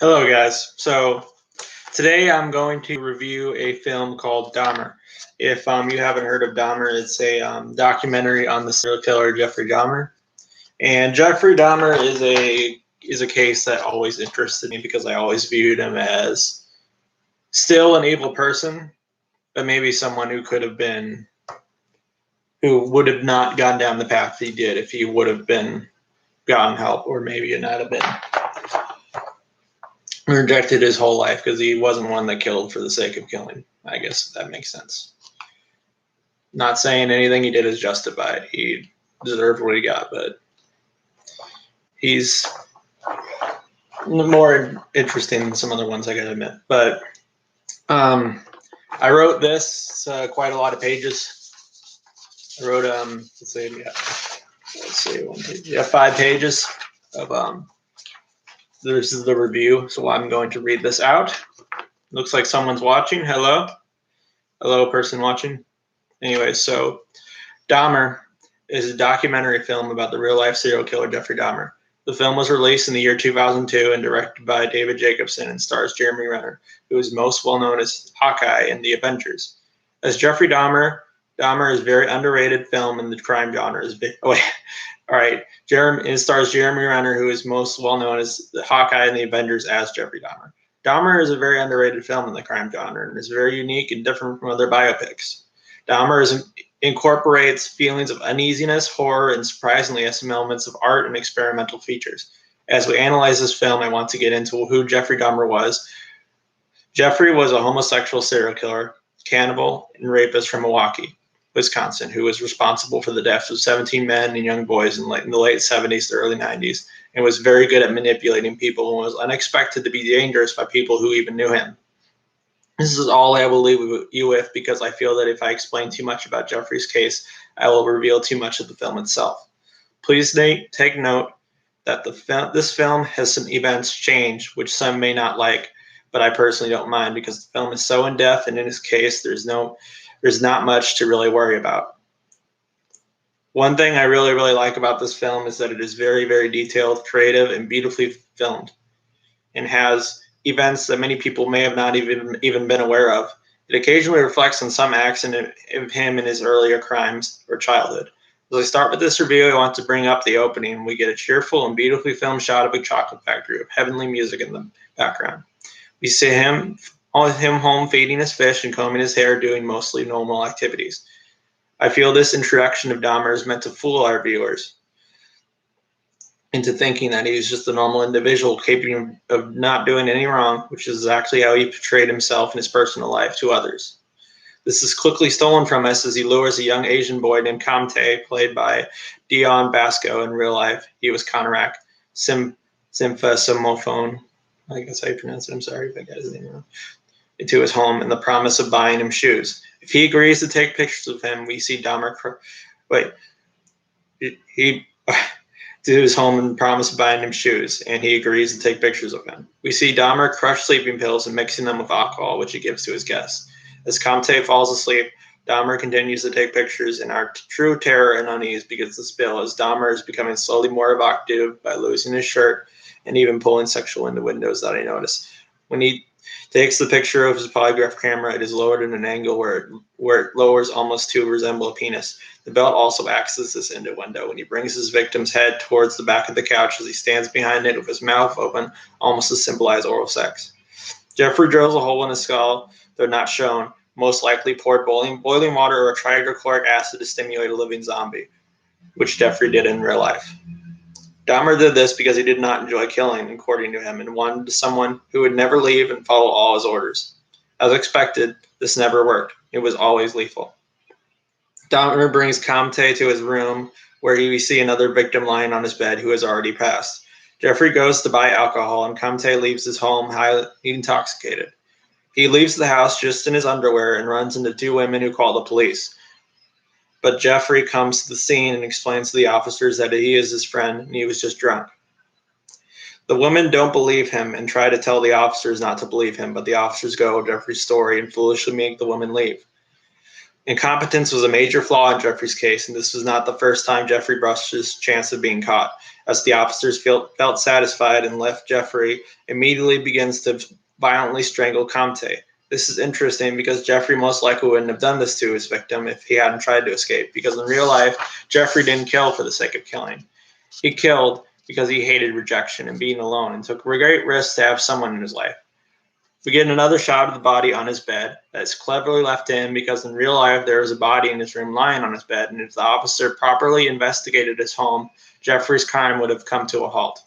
Hello, guys. So today I'm going to review a film called Dahmer. If you haven't heard of Dahmer, it's a documentary on the serial killer Jeffrey Dahmer. And Jeffrey Dahmer is a case that always interested me because I always viewed him as still an evil person, but maybe someone who would have not gone down the path he did if he would have been gotten help, or maybe it not have been rejected his whole life because he wasn't one that killed for the sake of killing. I guess that makes sense. Not saying anything he did is justified. He deserved what he got, but he's more interesting than some other ones, I gotta admit. But I wrote this quite a lot of pages. I wrote let's see, 5 pages of this is the review, so I'm going to read this out. Looks like someone's watching. Hello, person watching. Anyway, so Dahmer is a documentary film about the real-life serial killer Jeffrey Dahmer. The film was released in the year 2002 and directed by David Jacobson and stars Jeremy Renner, who is most well known as Hawkeye in The Avengers. As Jeffrey Dahmer, Dahmer is a very underrated film in the crime genre. It stars Jeremy Renner, who is most well known as the Hawkeye in The Avengers as Jeffrey Dahmer. Dahmer is a very underrated film in the crime genre and is very unique and different from other biopics. Dahmer incorporates feelings of uneasiness, horror, and surprisingly some elements of art and experimental features. As we analyze this film, I want to get into who Jeffrey Dahmer was. Jeffrey was a homosexual serial killer, cannibal, and rapist from Milwaukee, Wisconsin, who was responsible for the deaths of 17 men and young boys in the late 70s to early 90s, and was very good at manipulating people and was unexpected to be dangerous by people who even knew him. This is all I will leave you with because I feel that if I explain too much about Jeffrey's case, I will reveal too much of the film itself. Please take note that this film has some events change, which some may not like, but I personally don't mind because the film is so in-depth, and in his case, there's not much to really worry about. One thing I really like about this film is that it is very, very detailed, creative, and beautifully filmed, and has events that many people may have not even been aware of. It occasionally reflects on some acts of him in his earlier crimes or childhood. As I start with this review, I want to bring up the opening. We get a cheerful and beautifully filmed shot of a chocolate factory with heavenly music in the background. We see him home feeding his fish and combing his hair, doing mostly normal activities. I feel this introduction of Dahmer is meant to fool our viewers into thinking that he's just a normal individual capable of not doing any wrong, which is actually how he portrayed himself in his personal life to others. This is quickly stolen from us as he lures a young Asian boy named Kamte, played by Dion Basco. In real life, he was Konarak Symphosomophone. I guess I pronounced it. I'm sorry if I got his name wrong. To his home in the promise of buying him shoes. If he agrees to take pictures of him, we see Dahmer. To his home and promise of buying him shoes, and he agrees to take pictures of him. We see Dahmer crush sleeping pills and mixing them with alcohol, which he gives to his guests. As Kamte falls asleep, Dahmer continues to take pictures in our true terror and unease begins to spill as Dahmer is becoming slowly more evocative by losing his shirt and even pulling sexual innuendos that I notice. When he takes the picture of his polygraph camera, it is lowered at an angle where it lowers almost to resemble a penis. The belt also acts as this innuendo when he brings his victim's head towards the back of the couch as he stands behind it with his mouth open, almost to symbolize oral sex. Jeffrey drills a hole in his skull, though not shown, most likely poured boiling water or hydrochloric acid to stimulate a living zombie, which Jeffrey did in real life. Dahmer did this because he did not enjoy killing, according to him, and wanted someone who would never leave and follow all his orders. As expected, this never worked. It was always lethal. Dahmer brings Kamte to his room, where we see another victim lying on his bed who has already passed. Jeffrey goes to buy alcohol, and Kamte leaves his home highly intoxicated. He leaves the house just in his underwear and runs into 2 women who call the police. But Jeffrey comes to the scene and explains to the officers that he is his friend and he was just drunk. The women don't believe him and try to tell the officers not to believe him, but the officers go with Jeffrey's story and foolishly make the women leave. Incompetence was a major flaw in Jeffrey's case, and this was not the first time Jeffrey brushed his chance of being caught. As the officers felt satisfied and left, Jeffrey immediately begins to violently strangle Comte. This is interesting because Jeffrey most likely wouldn't have done this to his victim if he hadn't tried to escape, because in real life, Jeffrey didn't kill for the sake of killing. He killed because he hated rejection and being alone and took great risks to have someone in his life. We get another shot of the body on his bed that's cleverly left in because in real life there was a body in his room lying on his bed, and if the officer properly investigated his home, Jeffrey's crime would have come to a halt.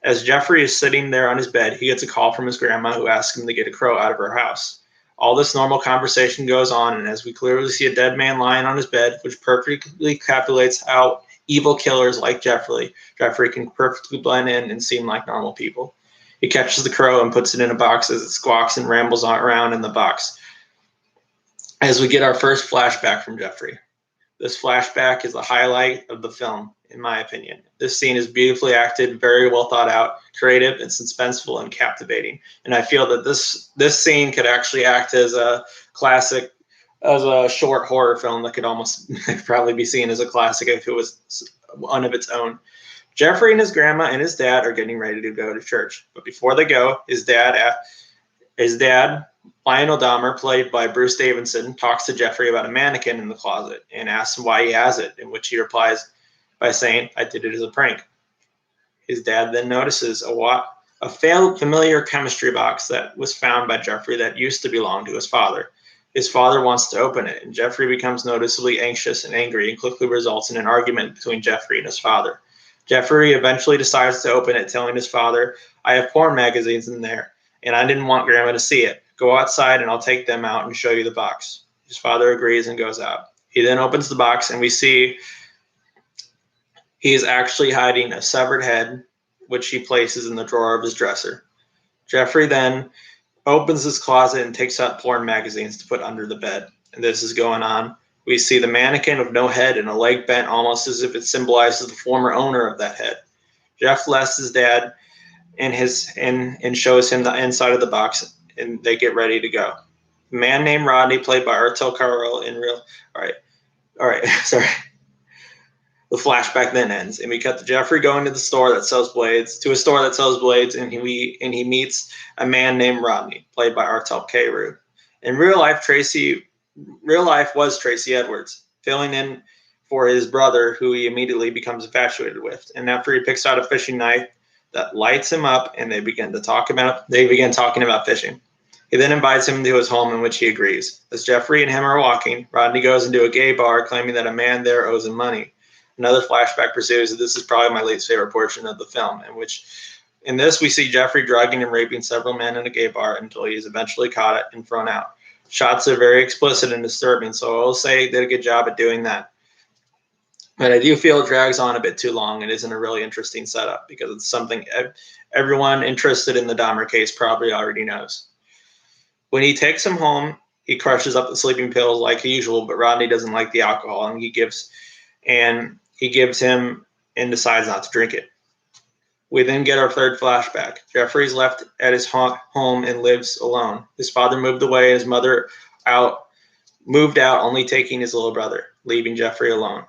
As Jeffrey is sitting there on his bed, he gets a call from his grandma who asks him to get a crow out of her house. All this normal conversation goes on, and as we clearly see a dead man lying on his bed, which perfectly calculates how evil killers like Jeffrey can perfectly blend in and seem like normal people. He catches the crow and puts it in a box as it squawks and rambles around in the box. As we get our first flashback from Jeffrey. This flashback is the highlight of the film, in my opinion. This scene is beautifully acted, very well thought out, creative, and suspenseful and captivating. And I feel that this scene could actually act as a classic, as a short horror film that could almost probably be seen as a classic if it was one of its own. Jeffrey and his grandma and his dad are getting ready to go to church. But before they go, his dad, Lionel Dahmer, played by Bruce Davidson, talks to Jeffrey about a mannequin in the closet and asks him why he has it, in which he replies by saying, "I did it as a prank." His dad then notices a familiar chemistry box that was found by Jeffrey that used to belong to his father. His father wants to open it, and Jeffrey becomes noticeably anxious and angry and quickly results in an argument between Jeffrey and his father. Jeffrey eventually decides to open it, telling his father, "I have porn magazines in there, and I didn't want Grandma to see it. Go outside and I'll take them out and show you the box." His father agrees and goes out. He then opens the box and we see he is actually hiding a severed head, which he places in the drawer of his dresser. Jeffrey then opens his closet and takes out porn magazines to put under the bed. And this is going on. We see the mannequin with no head and a leg bent almost as if it symbolizes the former owner of that head. Jeff lets his dad and shows him the inside of the box, and they get ready to go. A man named Rodney, played by Artel Carl in real. All right, sorry. The flashback then ends, and we cut to Jeffrey going to a store that sells blades, and he meets a man named Rodney, played by Artel Carew. In real life was Tracy Edwards, filling in for his brother, who he immediately becomes infatuated with. And after he picks out a fishing knife that lights him up, and they begin talking about fishing. He then invites him to his home, in which he agrees. As Jeffrey and him are walking, Rodney goes into a gay bar, claiming that a man there owes him money. Another flashback pursues that this is probably my least favorite portion of the film, in this we see Jeffrey drugging and raping several men in a gay bar until he is eventually caught and thrown out. Shots are very explicit and disturbing, so I will say they did a good job at doing that. But I do feel it drags on a bit too long and isn't a really interesting setup because it's something everyone interested in the Dahmer case probably already knows. When he takes him home, he crushes up the sleeping pills like usual, but Rodney doesn't like the alcohol, and he gives him and decides not to drink it. We then get our third flashback. Jeffrey's left at his home and lives alone. His father moved away, his mother moved out, only taking his little brother, leaving Jeffrey alone.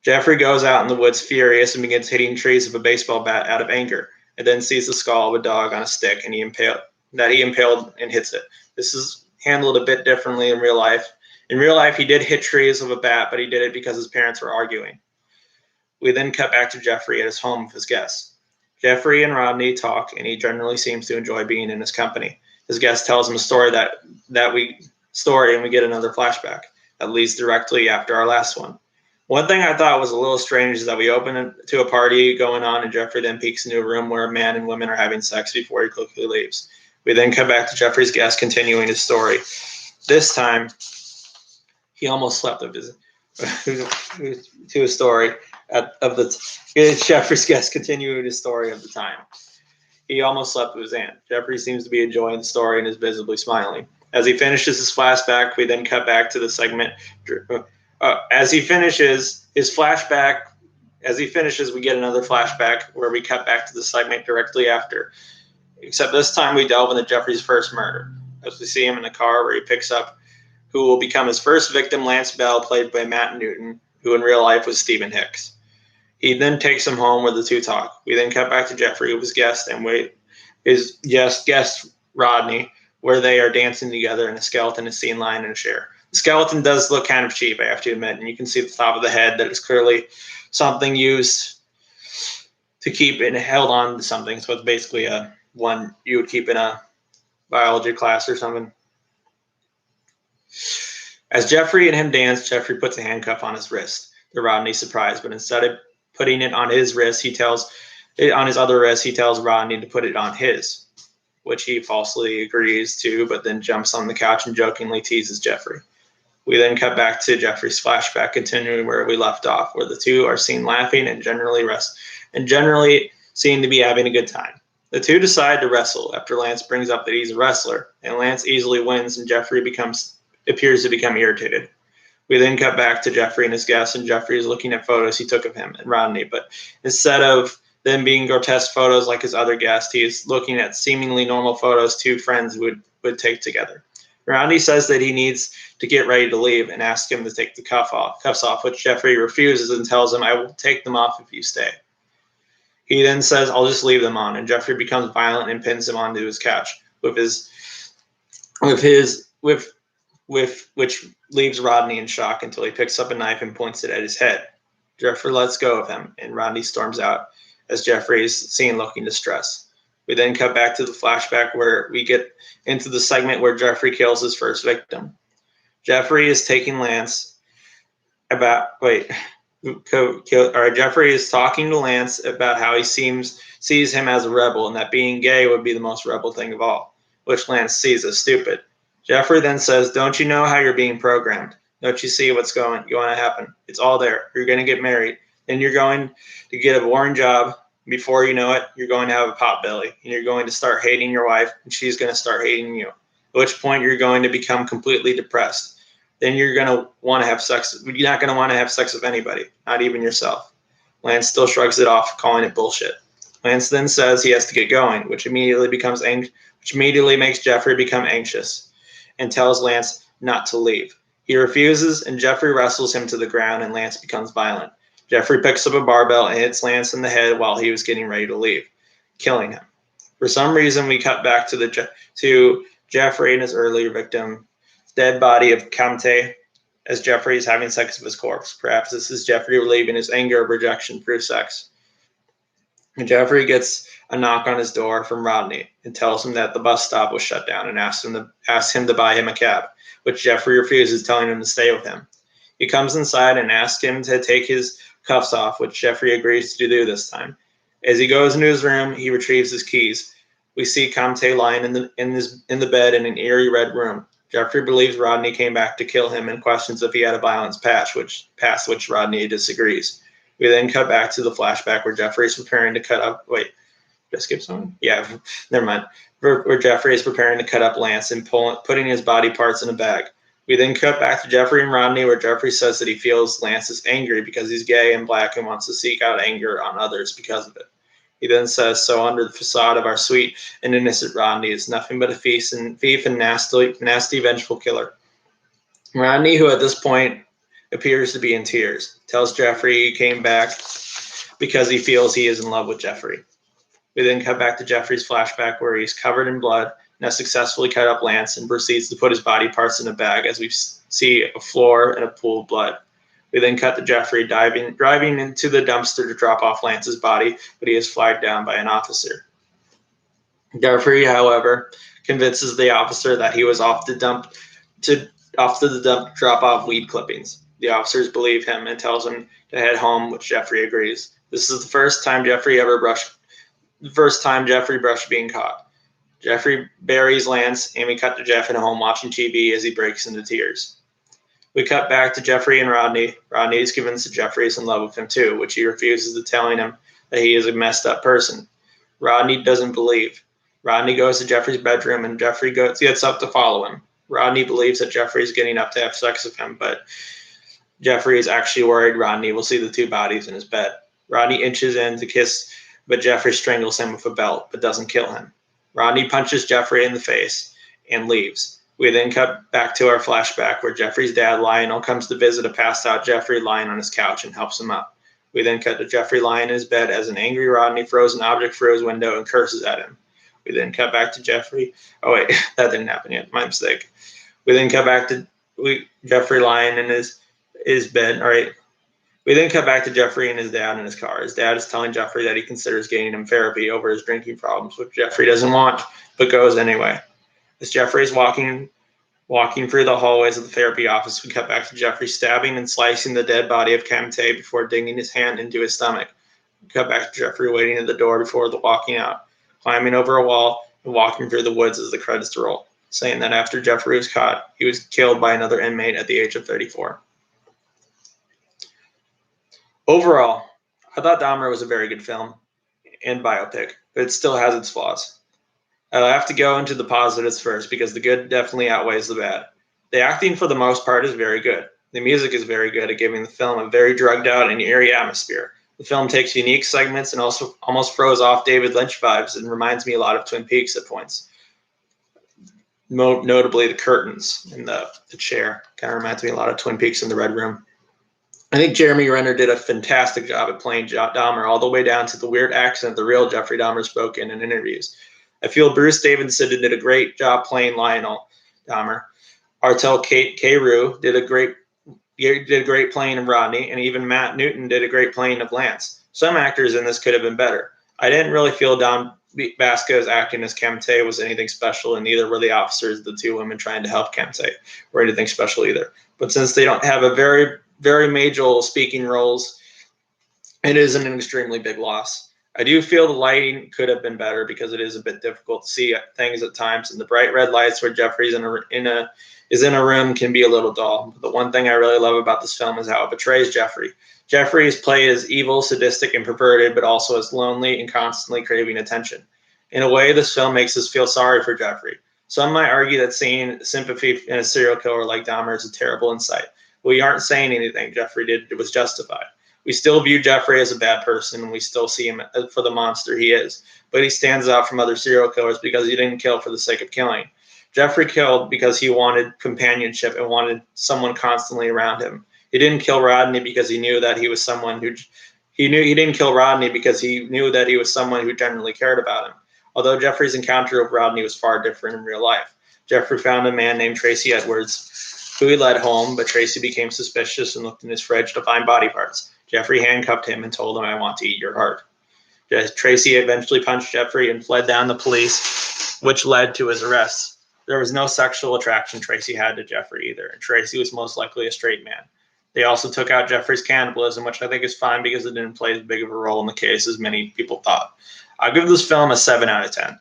Jeffrey goes out in the woods furious and begins hitting trees with a baseball bat out of anger, and then sees the skull of a dog on a stick and he impaled and hits it. This is handled a bit differently in real life. In real life, he did hit trees with a bat, but he did it because his parents were arguing. We then cut back to Jeffrey at his home with his guests. Jeffrey and Rodney talk, and he generally seems to enjoy being in his company. His guest tells him a story and we get another flashback that leads directly after our last one. One thing I thought was a little strange is that we open to a party going on, and Jeffrey then peeks into a room where a man and women are having sex before he quickly leaves. We then cut back to Jeffrey's guest continuing his story. This time, he almost slept with his story Jeffrey's guest continuing his story of the time. He almost slept with his aunt. Jeffrey seems to be enjoying the story and is visibly smiling. As he finishes his flashback, we then cut back to the segment. As he finishes, we get another flashback where we cut back to the segment directly after. Except this time we delve into Jeffrey's first murder. As we see him in a car where he picks up who will become his first victim, Lance Bell, played by Matt Newton, who in real life was Stephen Hicks. He then takes him home where the two talk. We then cut back to Jeffrey, who was guest, and his guest Rodney, where they are dancing together, and a skeleton is seen lying in a chair. The skeleton does look kind of cheap, I have to admit, and you can see the top of the head that is clearly something used to keep it held on to something. So it's basically one you would keep in a biology class or something. As Jeffrey and him dance, Jeffrey puts a handcuff on his wrist. To Rodney's surprise, but instead of putting it on his wrist, on his other wrist, he tells Rodney to put it on his, which he falsely agrees to, but then jumps on the couch and jokingly teases Jeffrey. We then cut back to Jeffrey's flashback, continuing where we left off, where the two are seen laughing and generally seem to be having a good time. The two decide to wrestle after Lance brings up that he's a wrestler, and Lance easily wins, and Jeffrey appears to become irritated. We then cut back to Jeffrey and his guest, and Jeffrey is looking at photos he took of him and Rodney, but instead of them being grotesque photos like his other guest, he is looking at seemingly normal photos two friends would take together. Rodney says that he needs to get ready to leave and asks him to take the cuffs off, which Jeffrey refuses and tells him, "I will take them off if you stay." He then says, "I'll just leave them on," and Jeffrey becomes violent and pins him onto his couch which leaves Rodney in shock until he picks up a knife and points it at his head. Jeffrey lets go of him, and Rodney storms out as Jeffrey is seen looking distressed. We then cut back to the flashback where we get into the segment where Jeffrey kills his first victim. Jeffrey is taking Lance Jeffrey is talking to Lance about how he sees him as a rebel and that being gay would be the most rebel thing of all, which Lance sees as stupid. Jeffrey then says, "Don't you know how you're being programmed? Don't you see what's going to happen? It's all there. You're going to get married. Then you're going to get a boring job. Before you know it, you're going to have a pot belly, and you're going to start hating your wife, and she's going to start hating you. At which point you're going to become completely depressed. Then you're going to want to have sex. You're not going to want to have sex with anybody, not even yourself." Lance still shrugs it off, calling it bullshit. Lance then says he has to get going, which immediately makes Jeffrey become anxious and tells Lance not to leave. He refuses, and Jeffrey wrestles him to the ground, and Lance becomes violent. Jeffrey picks up a barbell and hits Lance in the head while he was getting ready to leave, killing him. For some reason, we cut back to Jeffrey and his earlier victim, dead body of Kamte, as Jeffrey is having sex with his corpse. Perhaps this is Jeffrey relieving his anger of rejection through sex. And Jeffrey gets a knock on his door from Rodney and tells him that the bus stop was shut down and asks him to buy him a cab, which Jeffrey refuses, telling him to stay with him. He comes inside and asks him to take his cuffs off, which Jeffrey agrees to do this time. As he goes into his room, he retrieves his keys. We see Kamte lying in the bed in an eerie red room. Jeffrey believes Rodney came back to kill him and questions if he had a violence past, which Rodney disagrees. We then cut back to the flashback where Jeffrey is preparing to cut up. Wait, did I skip something? Yeah, never mind. Where Jeffrey is preparing to cut up Lance and putting his body parts in a bag. We then cut back to Jeffrey and Rodney, where Jeffrey says that he feels Lance is angry because he's gay and black and wants to seek out anger on others because of it. He then says, "So under the facade of our sweet and innocent Rodney is nothing but a thief and nasty, vengeful killer." Rodney, who at this point appears to be in tears, tells Jeffrey he came back because he feels he is in love with Jeffrey. We then cut back to Jeffrey's flashback where he's covered in blood and has successfully cut up Lance and proceeds to put his body parts in a bag as we see a floor and a pool of blood. We then cut to Jeffrey driving into the dumpster to drop off Lance's body, but he is flagged down by an officer. Jeffrey, however, convinces the officer that he was off to the dump to drop off weed clippings. The officers believe him and tells him to head home, which Jeffrey agrees. This is the first time Jeffrey brushed being caught. Jeffrey buries Lance, and we cut to Jeff at home watching TV as he breaks into tears. We cut back to Jeffrey and Rodney. Rodney is convinced that Jeffrey is in love with him too, which he refuses to, telling him that he is a messed up person. Rodney doesn't believe. Rodney goes to Jeffrey's bedroom, and Jeffrey gets up to follow him. Rodney believes that Jeffrey is getting up to have sex with him, but Jeffrey is actually worried Rodney will see the two bodies in his bed. Rodney inches in to kiss, but Jeffrey strangles him with a belt, but doesn't kill him. Rodney punches Jeffrey in the face and leaves. We then cut back to our flashback where Jeffrey's dad, Lionel, comes to visit a passed out Jeffrey lying on his couch and helps him up. We then cut to Jeffrey lying in his bed as an angry Rodney throws an object through his window and curses at him. We then cut back to Jeffrey. Oh, wait, that didn't happen yet. My mistake. We then cut back to Jeffrey lying in his bed. All right. We then cut back to Jeffrey and his dad in his car. His dad is telling Jeffrey that he considers getting him therapy over his drinking problems, which Jeffrey doesn't want, but goes anyway. As Jeffrey is walking through the hallways of the therapy office, we cut back to Jeffrey stabbing and slicing the dead body of Camte before digging his hand into his stomach. We cut back to Jeffrey waiting at the door before walking out, climbing over a wall, and walking through the woods as the credits roll, saying that after Jeffrey was caught, he was killed by another inmate at the age of 34. Overall, I thought Dahmer was a very good film and biopic, but it still has its flaws. I'll have to go into the positives first because the good definitely outweighs the bad. The acting for the most part is very good. The music is very good at giving the film a very drugged out and eerie atmosphere. The film takes unique segments and also almost throws off David Lynch vibes and reminds me a lot of Twin Peaks at points. Notably the curtains and the chair. Kind of reminds me a lot of Twin Peaks in the Red Room. I think Jeremy Renner did a fantastic job at playing Dahmer all the way down to the weird accent the real Jeffrey Dahmer spoke in interviews. I feel Bruce Davidson did a great job playing Lionel Dahmer. Artel Carew did a great playing of Rodney, and even Matt Newton did a great playing of Lance. Some actors in this could have been better. I didn't really feel Don Basco's acting as Camte was anything special, and neither were the officers, the two women trying to help Camte, or anything special either. But since they don't have a very major speaking roles, it is an extremely big loss. I do feel the lighting could have been better because it is a bit difficult to see things at times, and the bright red lights where Jeffrey's in a room can be a little dull. But the one thing I really love about this film is how it portrays Jeffrey. Jeffrey is played as evil, sadistic, and perverted, but also as lonely and constantly craving attention. In a way, this film makes us feel sorry for Jeffrey. Some might argue that seeing sympathy in a serial killer like Dahmer is a terrible insight. We aren't saying anything Jeffrey did was justified. We still view Jeffrey as a bad person, and we still see him for the monster he is. But he stands out from other serial killers because he didn't kill for the sake of killing. Jeffrey killed because he wanted companionship and wanted someone constantly around him. He didn't kill Rodney because he knew that he was someone who he didn't kill Rodney because he knew that he was someone who genuinely cared about him. Although Jeffrey's encounter with Rodney was far different in real life. Jeffrey found a man named Tracy Edwards, who he led home, but Tracy became suspicious and looked in his fridge to find body parts. Jeffrey handcuffed him and told him, "I want to eat your heart." Tracy eventually punched Jeffrey and fled down the police, which led to his arrest. There was no sexual attraction Tracy had to Jeffrey either, and Tracy was most likely a straight man. They also took out Jeffrey's cannibalism, which I think is fine because it didn't play as big of a role in the case as many people thought. I'll give this film a 7 out of 10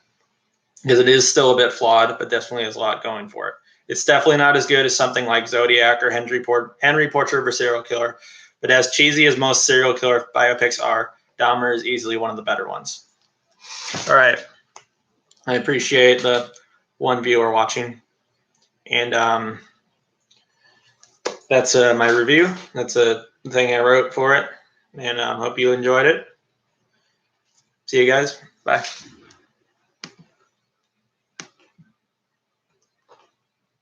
because it is still a bit flawed, but definitely has a lot going for it. It's definitely not as good as something like Zodiac or Henry Portrait of a Serial Killer, but as cheesy as most serial killer biopics are, Dahmer is easily one of the better ones. All right. I appreciate the one viewer watching. And that's my review. That's a thing I wrote for it. And I hope you enjoyed it. See you guys. Bye.